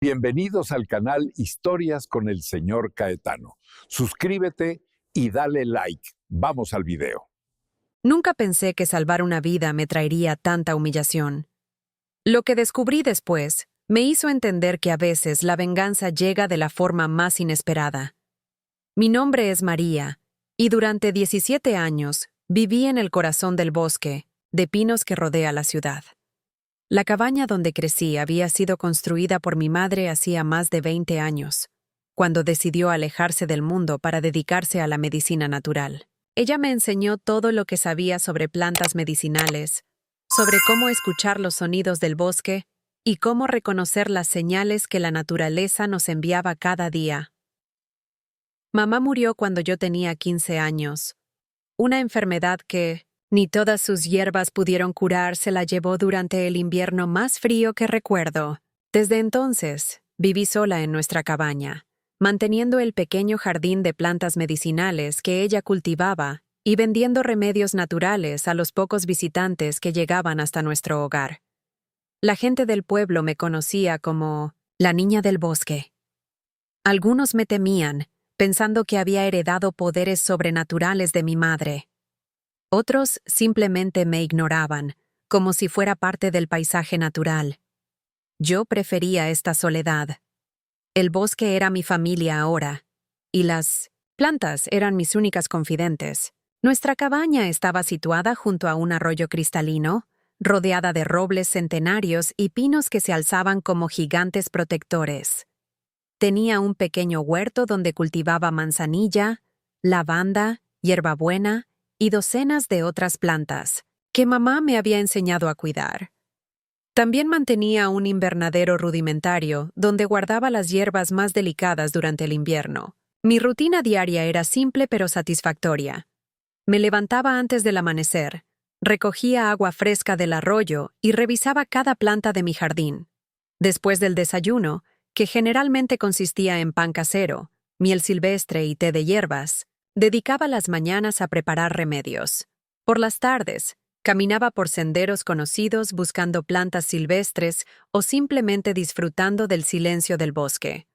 Bienvenidos al canal Historias con el Señor Caetano. Suscríbete y dale like. Vamos al video. Nunca pensé que salvar una vida me traería tanta humillación. Lo que descubrí después me hizo entender que a veces la venganza llega de la forma más inesperada. Mi nombre es María, y durante 17 años viví en el corazón del bosque de pinos que rodea la ciudad. La cabaña donde crecí había sido construida por mi madre hacía más de 20 años, cuando decidió alejarse del mundo para dedicarse a la medicina natural. Ella me enseñó todo lo que sabía sobre plantas medicinales, sobre cómo escuchar los sonidos del bosque y cómo reconocer las señales que la naturaleza nos enviaba cada día. Mamá murió cuando yo tenía 15 años. Una enfermedad que ni todas sus hierbas pudieron curar se la llevó durante el invierno más frío que recuerdo. Desde entonces, viví sola en nuestra cabaña, manteniendo el pequeño jardín de plantas medicinales que ella cultivaba y vendiendo remedios naturales a los pocos visitantes que llegaban hasta nuestro hogar. La gente del pueblo me conocía como la niña del bosque. Algunos me temían, pensando que había heredado poderes sobrenaturales de mi madre. Otros simplemente me ignoraban, como si fuera parte del paisaje natural. Yo prefería esta soledad. El bosque era mi familia ahora, y las plantas eran mis únicas confidentes. Nuestra cabaña estaba situada junto a un arroyo cristalino, rodeada de robles centenarios y pinos que se alzaban como gigantes protectores. Tenía un pequeño huerto donde cultivaba manzanilla, lavanda, hierbabuena y docenas de otras plantas que mamá me había enseñado a cuidar. También mantenía un invernadero rudimentario donde guardaba las hierbas más delicadas durante el invierno. Mi rutina diaria era simple pero satisfactoria. Me levantaba antes del amanecer, recogía agua fresca del arroyo y revisaba cada planta de mi jardín. Después del desayuno, que generalmente consistía en pan casero, miel silvestre y té de hierbas, dedicaba las mañanas a preparar remedios. Por las tardes, caminaba por senderos conocidos buscando plantas silvestres o simplemente disfrutando del silencio del bosque.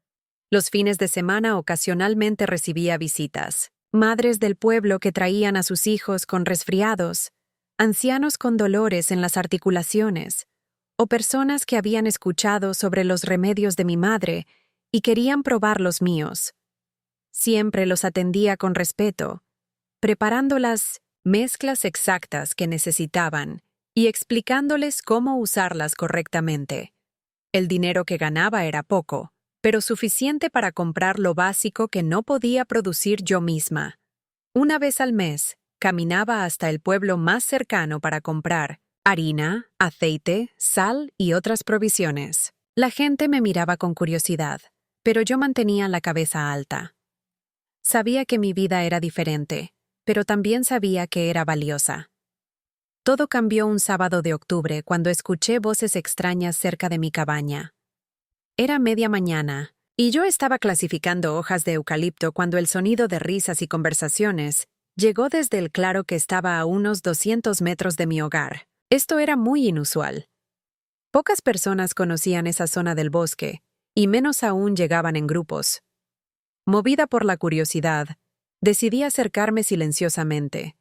Los fines de semana ocasionalmente recibía visitas. Madres del pueblo que traían a sus hijos con resfriados, ancianos con dolores en las articulaciones, o personas que habían escuchado sobre los remedios de mi madre y querían probar los míos. Siempre los atendía con respeto, preparando las mezclas exactas que necesitaban y explicándoles cómo usarlas correctamente. El dinero que ganaba era poco, pero suficiente para comprar lo básico que no podía producir yo misma. Una vez al mes, caminaba hasta el pueblo más cercano para comprar harina, aceite, sal y otras provisiones. La gente me miraba con curiosidad, pero yo mantenía la cabeza alta. Sabía que mi vida era diferente, pero también sabía que era valiosa. Todo cambió un sábado de octubre cuando escuché voces extrañas cerca de mi cabaña. Era media mañana, y yo estaba clasificando hojas de eucalipto cuando el sonido de risas y conversaciones llegó desde el claro que estaba a unos 200 metros de mi hogar. Esto era muy inusual. Pocas personas conocían esa zona del bosque, y menos aún llegaban en grupos. Movida por la curiosidad, decidí acercarme silenciosamente.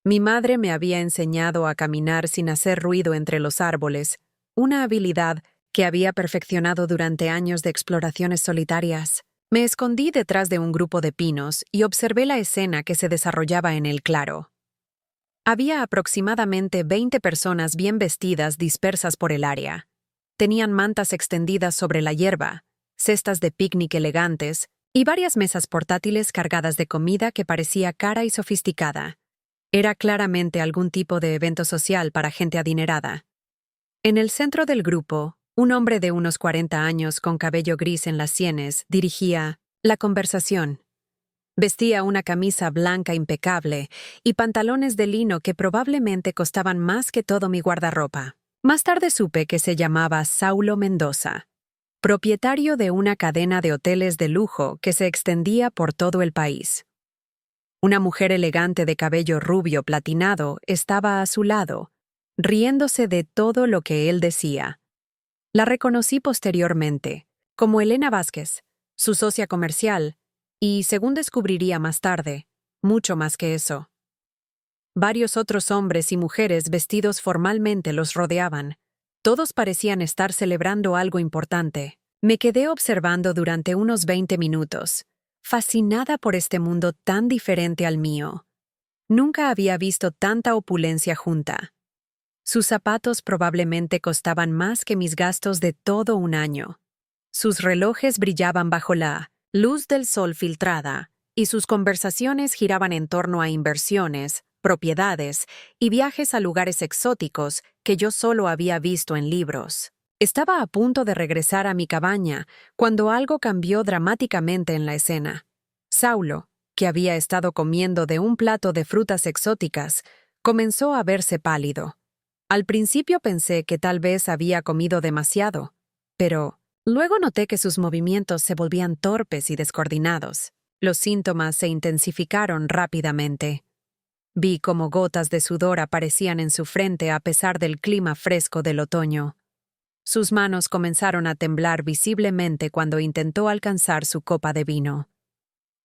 Mi madre me había enseñado a caminar sin hacer ruido entre los árboles, una habilidad que había perfeccionado durante años de exploraciones solitarias. Me escondí detrás de un grupo de pinos y observé la escena que se desarrollaba en el claro. Había aproximadamente 20 personas bien vestidas dispersas por el área. Tenían mantas extendidas sobre la hierba, cestas de picnic elegantes y varias mesas portátiles cargadas de comida que parecía cara y sofisticada. Era claramente algún tipo de evento social para gente adinerada. En el centro del grupo, un hombre de unos 40 años con cabello gris en las sienes dirigía la conversación. Vestía una camisa blanca impecable y pantalones de lino que probablemente costaban más que todo mi guardarropa. Más tarde supe que se llamaba Saulo Mendoza, propietario de una cadena de hoteles de lujo que se extendía por todo el país. Una mujer elegante de cabello rubio platinado estaba a su lado, riéndose de todo lo que él decía. La reconocí posteriormente, como Elena Vázquez, su socia comercial, y, según descubriría más tarde, mucho más que eso. Varios otros hombres y mujeres vestidos formalmente los rodeaban. Todos parecían estar celebrando algo importante. Me quedé observando durante unos 20 minutos, fascinada por este mundo tan diferente al mío. Nunca había visto tanta opulencia junta. Sus zapatos probablemente costaban más que mis gastos de todo un año. Sus relojes brillaban bajo la luz del sol filtrada, y sus conversaciones giraban en torno a inversiones, propiedades y viajes a lugares exóticos que yo solo había visto en libros. Estaba a punto de regresar a mi cabaña cuando algo cambió dramáticamente en la escena. Saulo, que había estado comiendo de un plato de frutas exóticas, comenzó a verse pálido. Al principio pensé que tal vez había comido demasiado, pero luego noté que sus movimientos se volvían torpes y descoordinados. Los síntomas se intensificaron rápidamente. Vi cómo gotas de sudor aparecían en su frente a pesar del clima fresco del otoño. Sus manos comenzaron a temblar visiblemente cuando intentó alcanzar su copa de vino.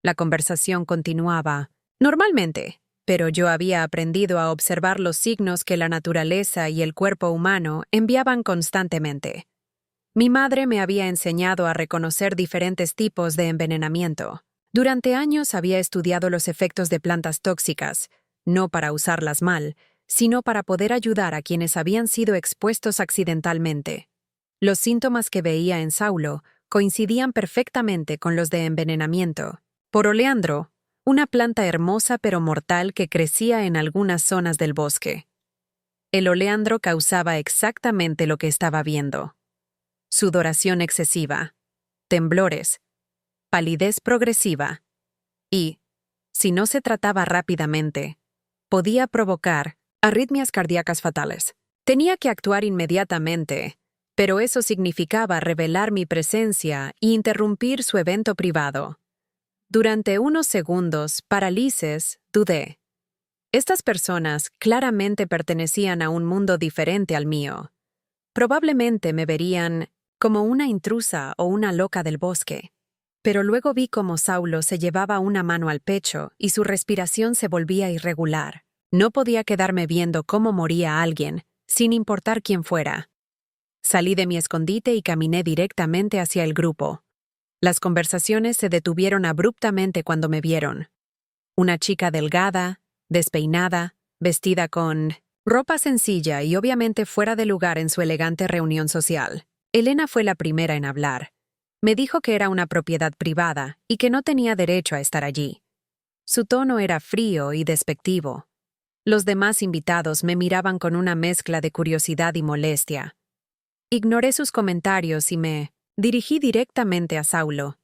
La conversación continuaba, normalmente, pero yo había aprendido a observar los signos que la naturaleza y el cuerpo humano enviaban constantemente. Mi madre me había enseñado a reconocer diferentes tipos de envenenamiento. Durante años había estudiado los efectos de plantas tóxicas, no para usarlas mal, sino para poder ayudar a quienes habían sido expuestos accidentalmente. Los síntomas que veía en Saulo coincidían perfectamente con los de envenenamiento. Por oleandro, una planta hermosa pero mortal que crecía en algunas zonas del bosque. El oleandro causaba exactamente lo que estaba viendo: sudoración excesiva, temblores, palidez progresiva y, si no se trataba rápidamente, podía provocar arritmias cardíacas fatales. Tenía que actuar inmediatamente, pero eso significaba revelar mi presencia e interrumpir su evento privado. Durante unos segundos, parálisis, dudé. Estas personas claramente pertenecían a un mundo diferente al mío. Probablemente me verían como una intrusa o una loca del bosque. Pero luego vi cómo Saulo se llevaba una mano al pecho y su respiración se volvía irregular. No podía quedarme viendo cómo moría alguien, sin importar quién fuera. Salí de mi escondite y caminé directamente hacia el grupo. Las conversaciones se detuvieron abruptamente cuando me vieron. Una chica delgada, despeinada, vestida con ropa sencilla y obviamente fuera de lugar en su elegante reunión social. Elena fue la primera en hablar. Me dijo que era una propiedad privada y que no tenía derecho a estar allí. Su tono era frío y despectivo. Los demás invitados me miraban con una mezcla de curiosidad y molestia. Ignoré sus comentarios y me dirigí directamente a Saulo.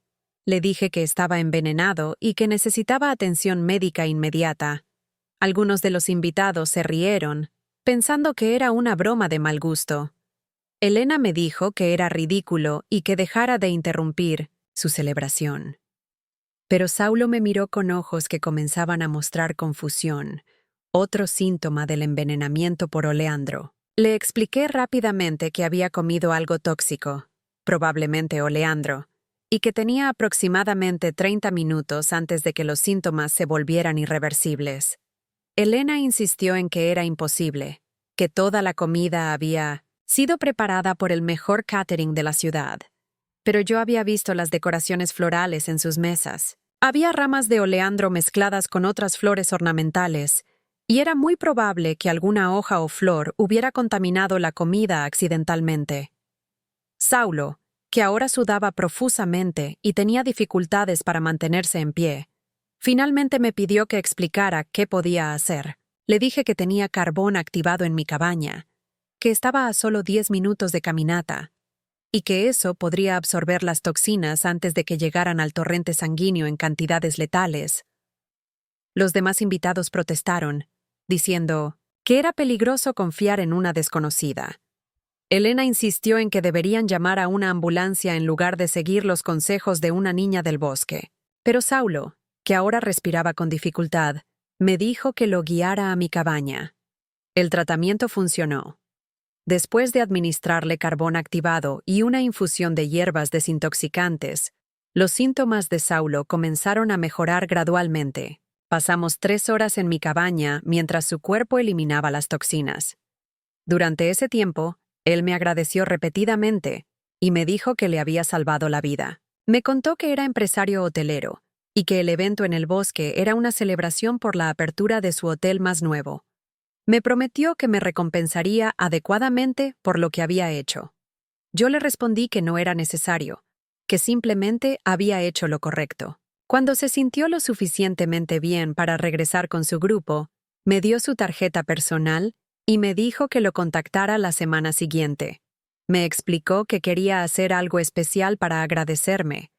Le dije que estaba envenenado y que necesitaba atención médica inmediata. Algunos de los invitados se rieron, pensando que era una broma de mal gusto. Elena me dijo que era ridículo y que dejara de interrumpir su celebración. Pero Saulo me miró con ojos que comenzaban a mostrar confusión, otro síntoma del envenenamiento por oleandro. Le expliqué rápidamente que había comido algo tóxico, probablemente oleandro, y que tenía aproximadamente 30 minutos antes de que los síntomas se volvieran irreversibles. Elena insistió en que era imposible, que toda la comida había sido preparada por el mejor catering de la ciudad. Pero yo había visto las decoraciones florales en sus mesas. Había ramas de oleandro mezcladas con otras flores ornamentales, y era muy probable que alguna hoja o flor hubiera contaminado la comida accidentalmente. Saulo, que ahora sudaba profusamente y tenía dificultades para mantenerse en pie, finalmente me pidió que explicara qué podía hacer. Le dije que tenía carbón activado en mi cabaña, que estaba a solo 10 minutos de caminata, y que eso podría absorber las toxinas antes de que llegaran al torrente sanguíneo en cantidades letales. Los demás invitados protestaron, diciendo que era peligroso confiar en una desconocida. Elena insistió en que deberían llamar a una ambulancia en lugar de seguir los consejos de una niña del bosque. Pero Saulo, que ahora respiraba con dificultad, me dijo que lo guiara a mi cabaña. El tratamiento funcionó. Después de administrarle carbón activado y una infusión de hierbas desintoxicantes, los síntomas de Saulo comenzaron a mejorar gradualmente. Pasamos 3 horas en mi cabaña mientras su cuerpo eliminaba las toxinas. Durante ese tiempo, él me agradeció repetidamente y me dijo que le había salvado la vida. Me contó que era empresario hotelero y que el evento en el bosque era una celebración por la apertura de su hotel más nuevo. Me prometió que me recompensaría adecuadamente por lo que había hecho. Yo le respondí que no era necesario, que simplemente había hecho lo correcto. Cuando se sintió lo suficientemente bien para regresar con su grupo, me dio su tarjeta personal y me dijo que lo contactara la semana siguiente. Me explicó que quería hacer algo especial para agradecerme,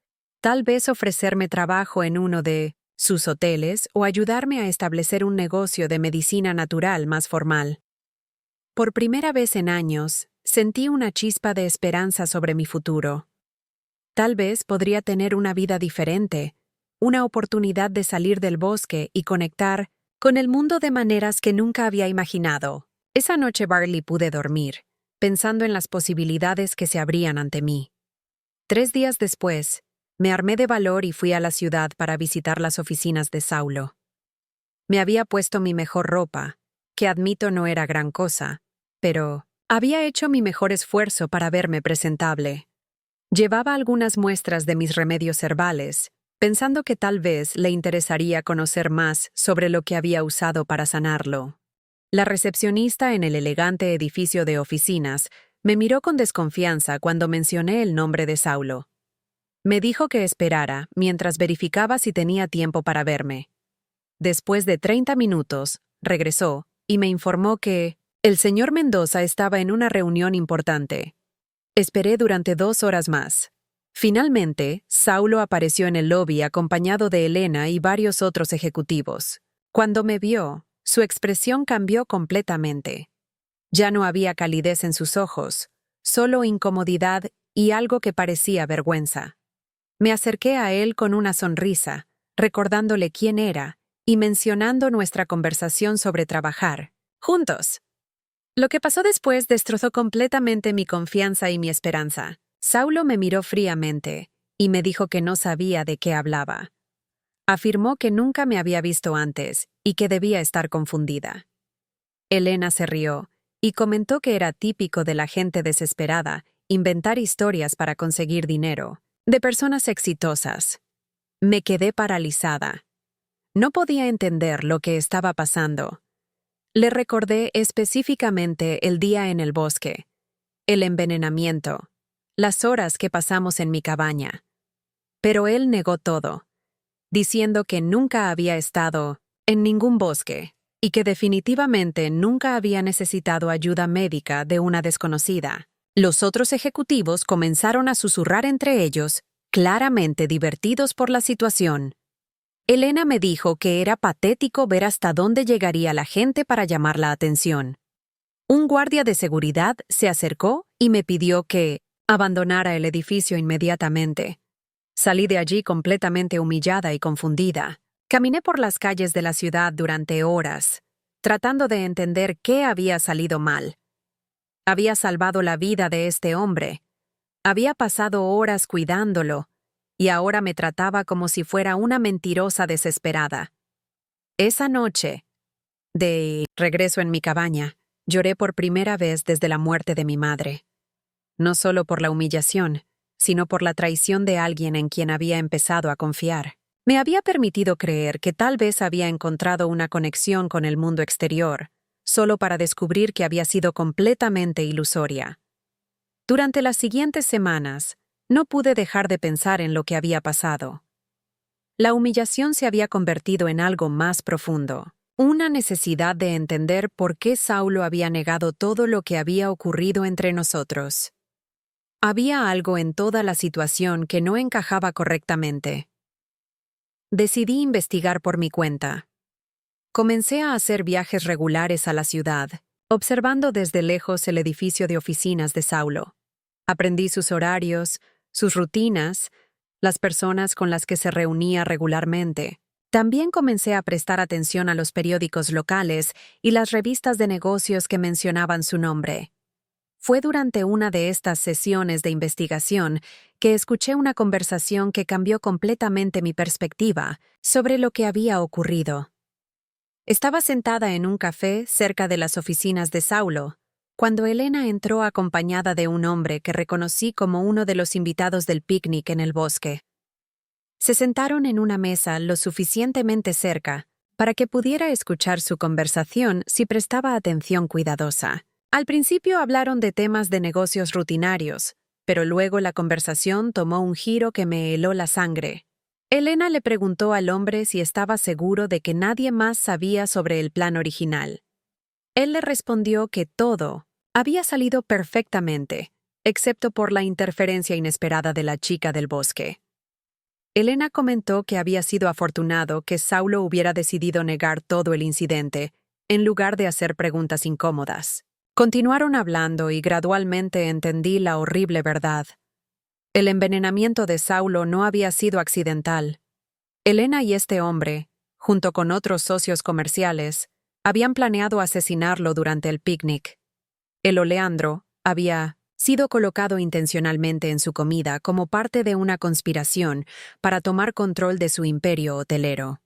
tal vez ofrecerme trabajo en uno de sus hoteles o ayudarme a establecer un negocio de medicina natural más formal. Por primera vez en años, sentí una chispa de esperanza sobre mi futuro. Tal vez podría tener una vida diferente, una oportunidad de salir del bosque y conectar con el mundo de maneras que nunca había imaginado. Esa noche barely pude dormir, pensando en las posibilidades que se abrían ante mí. 3 días después, me armé de valor y fui a la ciudad para visitar las oficinas de Saulo. Me había puesto mi mejor ropa, que admito no era gran cosa, pero había hecho mi mejor esfuerzo para verme presentable. Llevaba algunas muestras de mis remedios herbales, pensando que tal vez le interesaría conocer más sobre lo que había usado para sanarlo. La recepcionista en el elegante edificio de oficinas me miró con desconfianza cuando mencioné el nombre de Saulo. Me dijo que esperara mientras verificaba si tenía tiempo para verme. Después de 30 minutos, regresó y me informó que el señor Mendoza estaba en una reunión importante. Esperé durante 2 horas más. Finalmente, Saulo apareció en el lobby acompañado de Elena y varios otros ejecutivos. Cuando me vio, su expresión cambió completamente. Ya no había calidez en sus ojos, solo incomodidad y algo que parecía vergüenza. Me acerqué a él con una sonrisa, recordándole quién era y mencionando nuestra conversación sobre trabajar juntos. Lo que pasó después destrozó completamente mi confianza y mi esperanza. Saulo me miró fríamente y me dijo que no sabía de qué hablaba. Afirmó que nunca me había visto antes y que debía estar confundida. Elena se rió y comentó que era típico de la gente desesperada inventar historias para conseguir dinero, de personas exitosas. Me quedé paralizada. No podía entender lo que estaba pasando. Le recordé específicamente el día en el bosque, el envenenamiento, las horas que pasamos en mi cabaña. Pero él negó todo, diciendo que nunca había estado en ningún bosque y que definitivamente nunca había necesitado ayuda médica de una desconocida. Los otros ejecutivos comenzaron a susurrar entre ellos, claramente divertidos por la situación. Elena me dijo que era patético ver hasta dónde llegaría la gente para llamar la atención. Un guardia de seguridad se acercó y me pidió que abandonara el edificio inmediatamente. Salí de allí completamente humillada y confundida. Caminé por las calles de la ciudad durante horas, tratando de entender qué había salido mal. Había salvado la vida de este hombre. Había pasado horas cuidándolo, y ahora me trataba como si fuera una mentirosa desesperada. Esa noche, de regreso en mi cabaña, lloré por primera vez desde la muerte de mi madre. No solo por la humillación, sino por la traición de alguien en quien había empezado a confiar. Me había permitido creer que tal vez había encontrado una conexión con el mundo exterior, solo para descubrir que había sido completamente ilusoria. Durante las siguientes semanas, no pude dejar de pensar en lo que había pasado. La humillación se había convertido en algo más profundo, una necesidad de entender por qué Saulo había negado todo lo que había ocurrido entre nosotros. Había algo en toda la situación que no encajaba correctamente. Decidí investigar por mi cuenta. Comencé a hacer viajes regulares a la ciudad, observando desde lejos el edificio de oficinas de Saulo. Aprendí sus horarios, sus rutinas, las personas con las que se reunía regularmente. También comencé a prestar atención a los periódicos locales y las revistas de negocios que mencionaban su nombre. Fue durante una de estas sesiones de investigación que escuché una conversación que cambió completamente mi perspectiva sobre lo que había ocurrido. Estaba sentada en un café cerca de las oficinas de Saulo, cuando Elena entró acompañada de un hombre que reconocí como uno de los invitados del picnic en el bosque. Se sentaron en una mesa lo suficientemente cerca para que pudiera escuchar su conversación si prestaba atención cuidadosa. Al principio hablaron de temas de negocios rutinarios, pero luego la conversación tomó un giro que me heló la sangre. Elena le preguntó al hombre si estaba seguro de que nadie más sabía sobre el plan original. Él le respondió que todo había salido perfectamente, excepto por la interferencia inesperada de la chica del bosque. Elena comentó que había sido afortunado que Saulo hubiera decidido negar todo el incidente, en lugar de hacer preguntas incómodas. Continuaron hablando y gradualmente entendí la horrible verdad. El envenenamiento de Saulo no había sido accidental. Elena y este hombre, junto con otros socios comerciales, habían planeado asesinarlo durante el picnic. El oleandro había sido colocado intencionalmente en su comida como parte de una conspiración para tomar control de su imperio hotelero.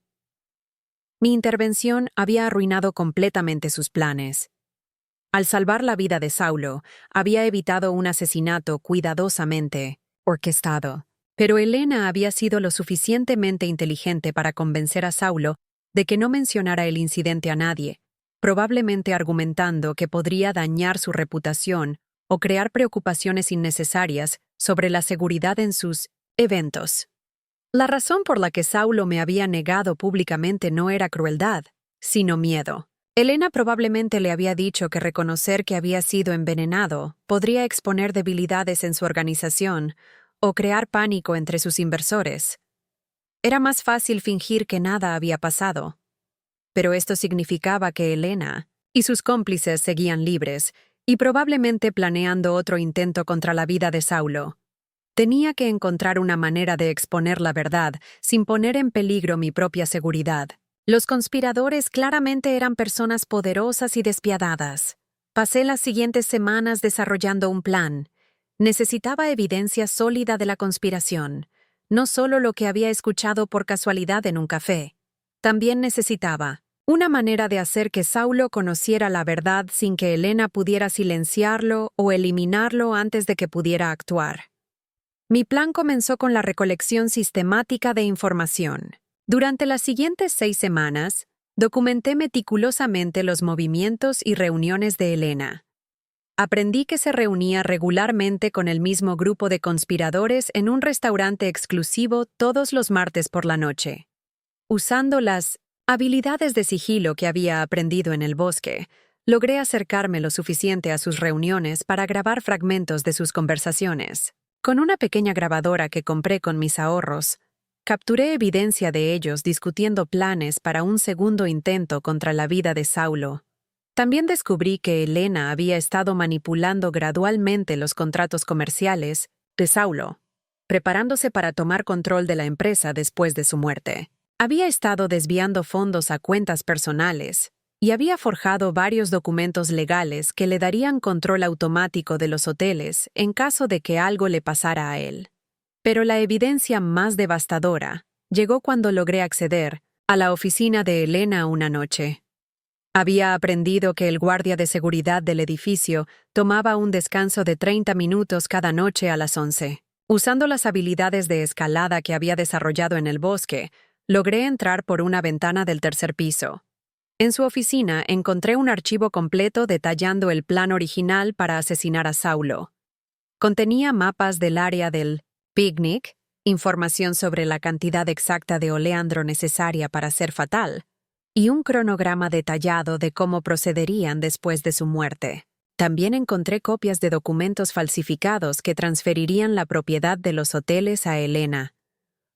Mi intervención había arruinado completamente sus planes. Al salvar la vida de Saulo, había evitado un asesinato cuidadosamente orquestado. Pero Elena había sido lo suficientemente inteligente para convencer a Saulo de que no mencionara el incidente a nadie, probablemente argumentando que podría dañar su reputación o crear preocupaciones innecesarias sobre la seguridad en sus eventos. La razón por la que Saulo me había negado públicamente no era crueldad, sino miedo. Elena probablemente le había dicho que reconocer que había sido envenenado podría exponer debilidades en su organización o crear pánico entre sus inversores. Era más fácil fingir que nada había pasado. Pero esto significaba que Elena y sus cómplices seguían libres y probablemente planeando otro intento contra la vida de Saulo. Tenía que encontrar una manera de exponer la verdad sin poner en peligro mi propia seguridad. Los conspiradores claramente eran personas poderosas y despiadadas. Pasé las siguientes semanas desarrollando un plan. Necesitaba evidencia sólida de la conspiración, no solo lo que había escuchado por casualidad en un café. También necesitaba una manera de hacer que Saulo conociera la verdad sin que Elena pudiera silenciarlo o eliminarlo antes de que pudiera actuar. Mi plan comenzó con la recolección sistemática de información. Durante las siguientes 6 semanas, documenté meticulosamente los movimientos y reuniones de Elena. Aprendí que se reunía regularmente con el mismo grupo de conspiradores en un restaurante exclusivo todos los martes por la noche. Usando las habilidades de sigilo que había aprendido en el bosque, logré acercarme lo suficiente a sus reuniones para grabar fragmentos de sus conversaciones. Con una pequeña grabadora que compré con mis ahorros, capturé evidencia de ellos discutiendo planes para un segundo intento contra la vida de Saulo. También descubrí que Elena había estado manipulando gradualmente los contratos comerciales de Saulo, preparándose para tomar control de la empresa después de su muerte. Había estado desviando fondos a cuentas personales y había forjado varios documentos legales que le darían control automático de los hoteles en caso de que algo le pasara a él. Pero la evidencia más devastadora llegó cuando logré acceder a la oficina de Elena una noche. Había aprendido que el guardia de seguridad del edificio tomaba un descanso de 30 minutos cada noche a las 11. Usando las habilidades de escalada que había desarrollado en el bosque, logré entrar por una ventana del 3er piso. En su oficina encontré un archivo completo detallando el plan original para asesinar a Saulo. Contenía mapas del área del picnic, información sobre la cantidad exacta de oleandro necesaria para ser fatal, y un cronograma detallado de cómo procederían después de su muerte. También encontré copias de documentos falsificados que transferirían la propiedad de los hoteles a Elena.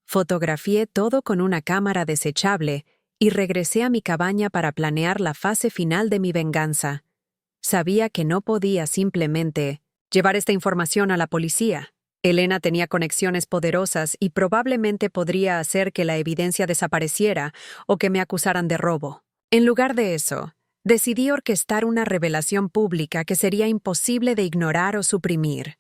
Fotografié todo con una cámara desechable y regresé a mi cabaña para planear la fase final de mi venganza. Sabía que no podía simplemente llevar esta información a la policía. Elena tenía conexiones poderosas y probablemente podría hacer que la evidencia desapareciera o que me acusaran de robo. En lugar de eso, decidí orquestar una revelación pública que sería imposible de ignorar o suprimir.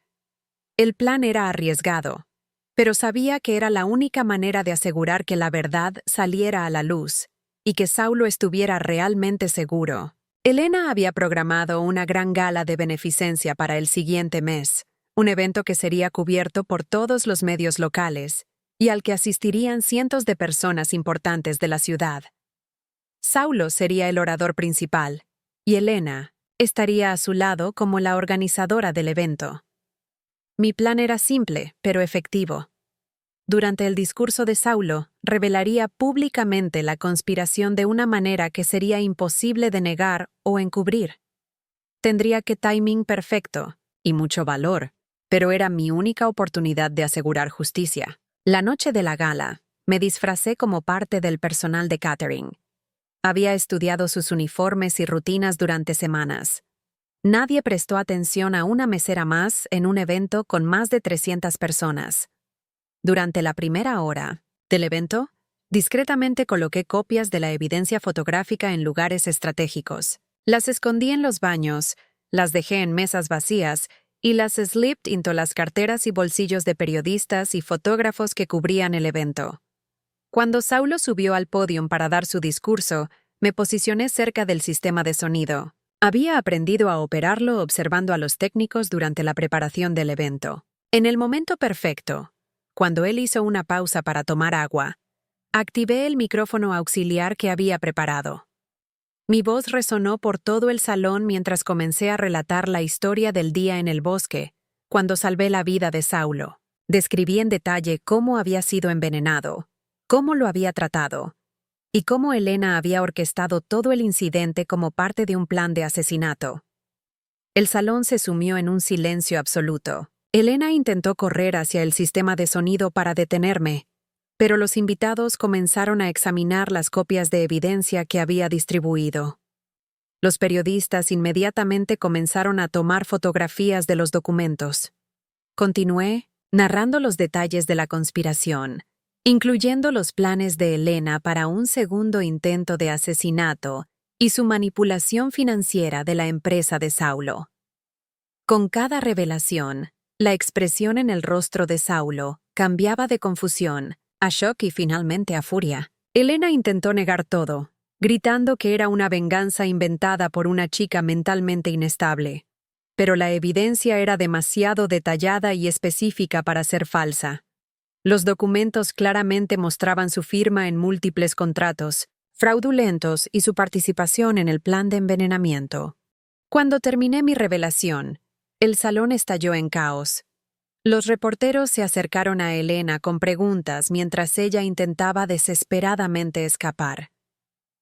El plan era arriesgado, pero sabía que era la única manera de asegurar que la verdad saliera a la luz y que Saulo estuviera realmente seguro. Elena había programado una gran gala de beneficencia para el siguiente mes, un evento que sería cubierto por todos los medios locales y al que asistirían cientos de personas importantes de la ciudad. Saulo sería el orador principal, y Elena estaría a su lado como la organizadora del evento. Mi plan era simple, pero efectivo. Durante el discurso de Saulo, revelaría públicamente la conspiración de una manera que sería imposible de negar o encubrir. Tendría que timing perfecto y mucho valor, pero era mi única oportunidad de asegurar justicia. La noche de la gala, me disfracé como parte del personal de catering. Había estudiado sus uniformes y rutinas durante semanas. Nadie prestó atención a una mesera más en un evento con más de 300 personas. Durante la primera hora del evento, discretamente coloqué copias de la evidencia fotográfica en lugares estratégicos. Las escondí en los baños, las dejé en mesas vacías y las slipped into las carteras y bolsillos de periodistas y fotógrafos que cubrían el evento. Cuando Saulo subió al podio para dar su discurso, me posicioné cerca del sistema de sonido. Había aprendido a operarlo observando a los técnicos durante la preparación del evento. En el momento perfecto, cuando él hizo una pausa para tomar agua, activé el micrófono auxiliar que había preparado. Mi voz resonó por todo el salón mientras comencé a relatar la historia del día en el bosque, cuando salvé la vida de Saulo. Describí en detalle cómo había sido envenenado, cómo lo había tratado, y cómo Elena había orquestado todo el incidente como parte de un plan de asesinato. El salón se sumió en un silencio absoluto. Elena intentó correr hacia el sistema de sonido para detenerme, pero los invitados comenzaron a examinar las copias de evidencia que había distribuido. Los periodistas inmediatamente comenzaron a tomar fotografías de los documentos. Continué narrando los detalles de la conspiración, incluyendo los planes de Elena para un segundo intento de asesinato y su manipulación financiera de la empresa de Saulo. Con cada revelación, la expresión en el rostro de Saulo cambiaba de confusión a shock y finalmente a furia. Elena intentó negar todo, gritando que era una venganza inventada por una chica mentalmente inestable. Pero la evidencia era demasiado detallada y específica para ser falsa. Los documentos claramente mostraban su firma en múltiples contratos fraudulentos y su participación en el plan de envenenamiento. Cuando terminé mi revelación, el salón estalló en caos. Los reporteros se acercaron a Elena con preguntas mientras ella intentaba desesperadamente escapar.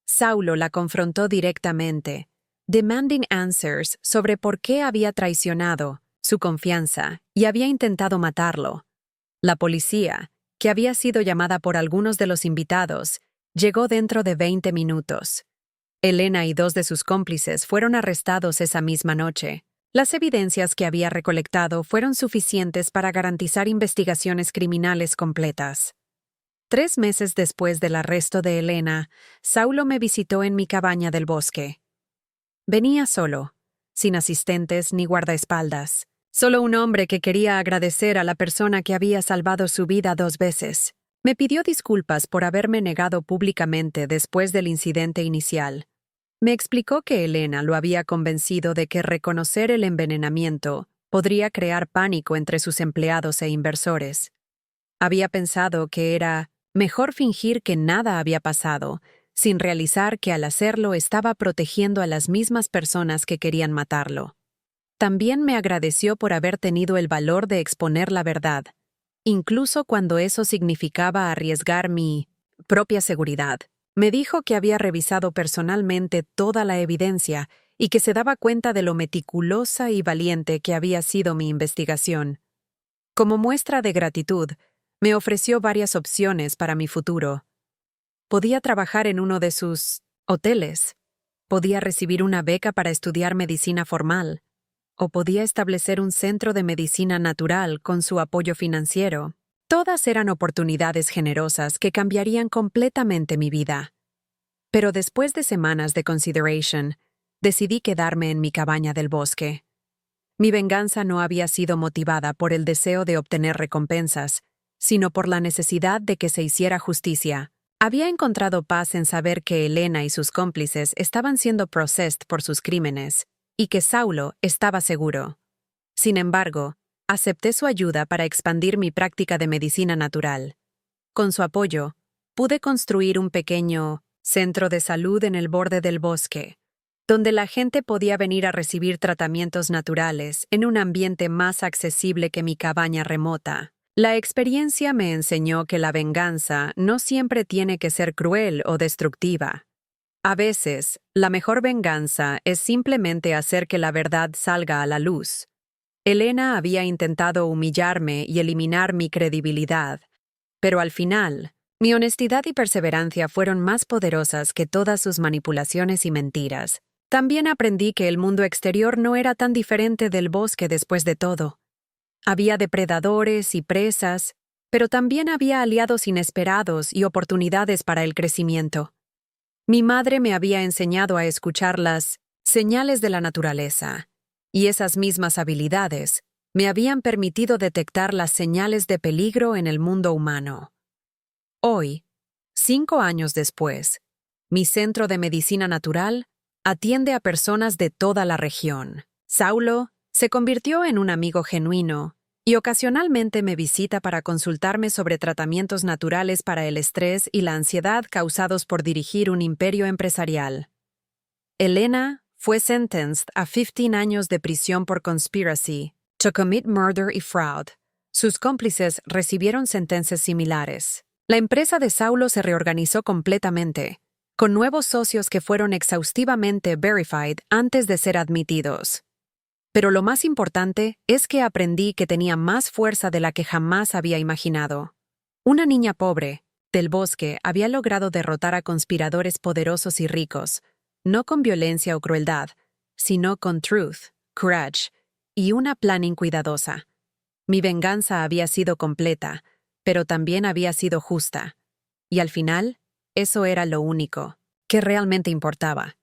Saulo la confrontó directamente, demanding answers sobre por qué había traicionado su confianza y había intentado matarlo. La policía, que había sido llamada por algunos de los invitados, llegó dentro de 20 minutos. Elena y 2 de sus cómplices fueron arrestados esa misma noche. Las evidencias que había recolectado fueron suficientes para garantizar investigaciones criminales completas. 3 meses después del arresto de Elena, Saulo me visitó en mi cabaña del bosque. Venía solo, sin asistentes ni guardaespaldas. Solo un hombre que quería agradecer a la persona que había salvado su vida 2 veces. Me pidió disculpas por haberme negado públicamente después del incidente inicial. Me explicó que Elena lo había convencido de que reconocer el envenenamiento podría crear pánico entre sus empleados e inversores. Había pensado que era mejor fingir que nada había pasado, sin realizar que al hacerlo estaba protegiendo a las mismas personas que querían matarlo. También me agradeció por haber tenido el valor de exponer la verdad, incluso cuando eso significaba arriesgar mi propia seguridad. Me dijo que había revisado personalmente toda la evidencia y que se daba cuenta de lo meticulosa y valiente que había sido mi investigación. Como muestra de gratitud, me ofreció varias opciones para mi futuro. Podía trabajar en uno de sus hoteles, podía recibir una beca para estudiar medicina formal, o podía establecer un centro de medicina natural con su apoyo financiero. Todas eran oportunidades generosas que cambiarían completamente mi vida. Pero después de semanas de consideration, decidí quedarme en mi cabaña del bosque. Mi venganza no había sido motivada por el deseo de obtener recompensas, sino por la necesidad de que se hiciera justicia. Había encontrado paz en saber que Elena y sus cómplices estaban siendo procesados por sus crímenes, y que Saulo estaba seguro. Sin embargo, acepté su ayuda para expandir mi práctica de medicina natural. Con su apoyo, pude construir un pequeño centro de salud en el borde del bosque, donde la gente podía venir a recibir tratamientos naturales en un ambiente más accesible que mi cabaña remota. La experiencia me enseñó que la venganza no siempre tiene que ser cruel o destructiva. A veces, la mejor venganza es simplemente hacer que la verdad salga a la luz. Elena había intentado humillarme y eliminar mi credibilidad, pero al final, mi honestidad y perseverancia fueron más poderosas que todas sus manipulaciones y mentiras. También aprendí que el mundo exterior no era tan diferente del bosque después de todo. Había depredadores y presas, pero también había aliados inesperados y oportunidades para el crecimiento. Mi madre me había enseñado a escuchar las señales de la naturaleza, y esas mismas habilidades me habían permitido detectar las señales de peligro en el mundo humano. Hoy, 5 años después, mi centro de medicina natural atiende a personas de toda la región. Saulo se convirtió en un amigo genuino y ocasionalmente me visita para consultarme sobre tratamientos naturales para el estrés y la ansiedad causados por dirigir un imperio empresarial. Elena fue sentenced a 15 años de prisión por conspiracy to commit murder y fraud. Sus cómplices recibieron sentencias similares. La empresa de Saulo se reorganizó completamente, con nuevos socios que fueron exhaustivamente verified antes de ser admitidos. Pero lo más importante es que aprendí que tenía más fuerza de la que jamás había imaginado. Una niña pobre, del bosque, había logrado derrotar a conspiradores poderosos y ricos, no con violencia o crueldad, sino con truth, courage y una planning cuidadosa. Mi venganza había sido completa, pero también había sido justa. Y al final, eso era lo único que realmente importaba.